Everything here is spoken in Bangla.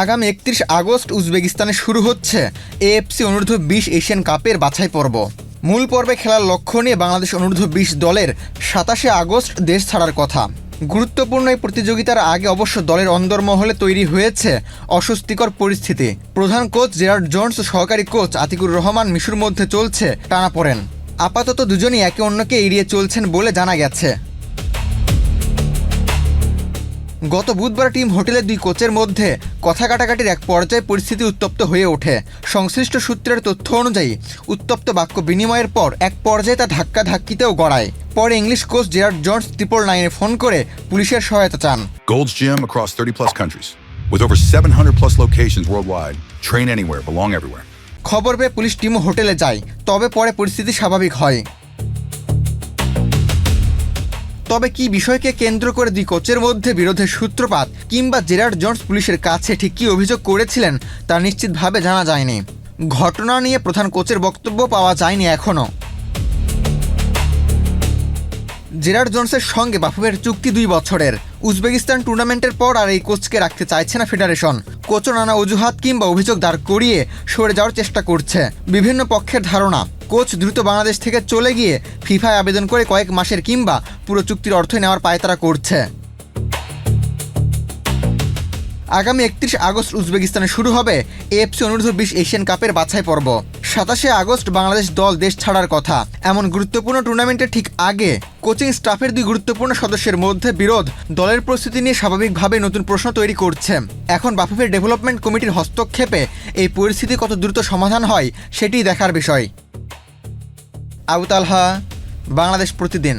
আগামী ৩১ আগস্ট উজবেকিস্তানে শুরু হচ্ছে এএফসি অনূর্ধ্ব-20 এশিয়ান কাপের বাছাই পর্ব। মূল পর্বে খেলার লক্ষ্য নিয়ে বাংলাদেশ অনূর্ধ্ব-20 দলের ২৭শে আগস্ট দেশ ছাড়ার কথা। গুরুত্বপূর্ণ এই প্রতিযোগিতার আগে অবশ্য দলের অন্দরমহলে তৈরি হয়েছে অস্বস্তিকর পরিস্থিতি। প্রধান কোচ জেরার্ড জোন্স ও সহকারী কোচ আতিকুর রহমান মিশুর মধ্যে চলছে টানাপোড়েন। আপাতত দুজনই একে অন্যকে এড়িয়ে চলছেন বলে জানা গেছে। গত বুধবার টিম হোটেলের দুই কোচের মধ্যে কথা কাটাকাটির এক পর্যায়ে পরিস্থিতি উত্তপ্ত হয়ে ওঠে। সংশ্লিষ্ট সূত্রের তথ্য অনুযায়ী উত্তপ্ত বাক্য বিনিময়ের পর এক পর্যায়ে তা ধাক্কাধাক্কিতেও গড়ায়। পরে ইংলিশ কোচ জেরার্ড জোন্স 999-এ ফোন করে পুলিশের সহায়তা চান। Gold's Gym across 30+ countries with over 700+ locations worldwide. Train anywhere, belong everywhere. খবর পেয়ে পুলিশ টিমও হোটেলে যায়, তবে পরে পরিস্থিতি স্বাভাবিক হয়। তবে কি বিষয়কে কেন্দ্র করে দুই কোচের মধ্যে বিরোধের সূত্রপাত কিংবা জেরার্ড জোন্স পুলিশের কাছে ঠিক কী অভিযোগ করেছিলেন তা নিশ্চিতভাবে জানা যায়নি। ঘটনা নিয়ে প্রধান কোচের বক্তব্য পাওয়া যায়নি এখনও। জেরার্ড জোন্সের সঙ্গে বাফুফের চুক্তি 2 বছরের। উজবেকিস্তান টুর্নামেন্টের পর আর এই কোচকে রাখতে চাইছে না ফেডারেশন। কোচও নানা অজুহাত কিংবা অভিযোগ দাঁড় করিয়ে সরে যাওয়ার চেষ্টা করছে। বিভিন্ন পক্ষের ধারণা, কোচ দ্রুত বাংলাদেশ থেকে চলে গিয়ে ফিফায় আবেদন করে কয়েক মাসের কিংবা পুরো চুক্তির অর্থ নেওয়ার পায়তারা করছে। আগামী 31 আগস্ট উজবেকিস্তানে শুরু হবে এএফসি অনূর্ধ্ব-20 এশিয়ান কাপের বাছাই পর্ব। 27শে আগস্ট বাংলাদেশ দল দেশ ছাড়ার কথা। এমন গুরুত্বপূর্ণ টুর্নামেন্টের ঠিক আগে কোচিং স্টাফের 2 গুরুত্বপূর্ণ সদস্যের মধ্যে বিরোধ দলের প্রস্তুতি নিয়ে স্বাভাবিকভাবে নতুন প্রশ্ন তৈরি করছে। এখন বাফুফের ডেভেলপমেন্ট কমিটির হস্তক্ষেপে এই পরিস্থিতি কত দ্রুত সমাধান হয় সেটিই দেখার বিষয়। আবু তালহা, বাংলাদেশ প্রতিদিন।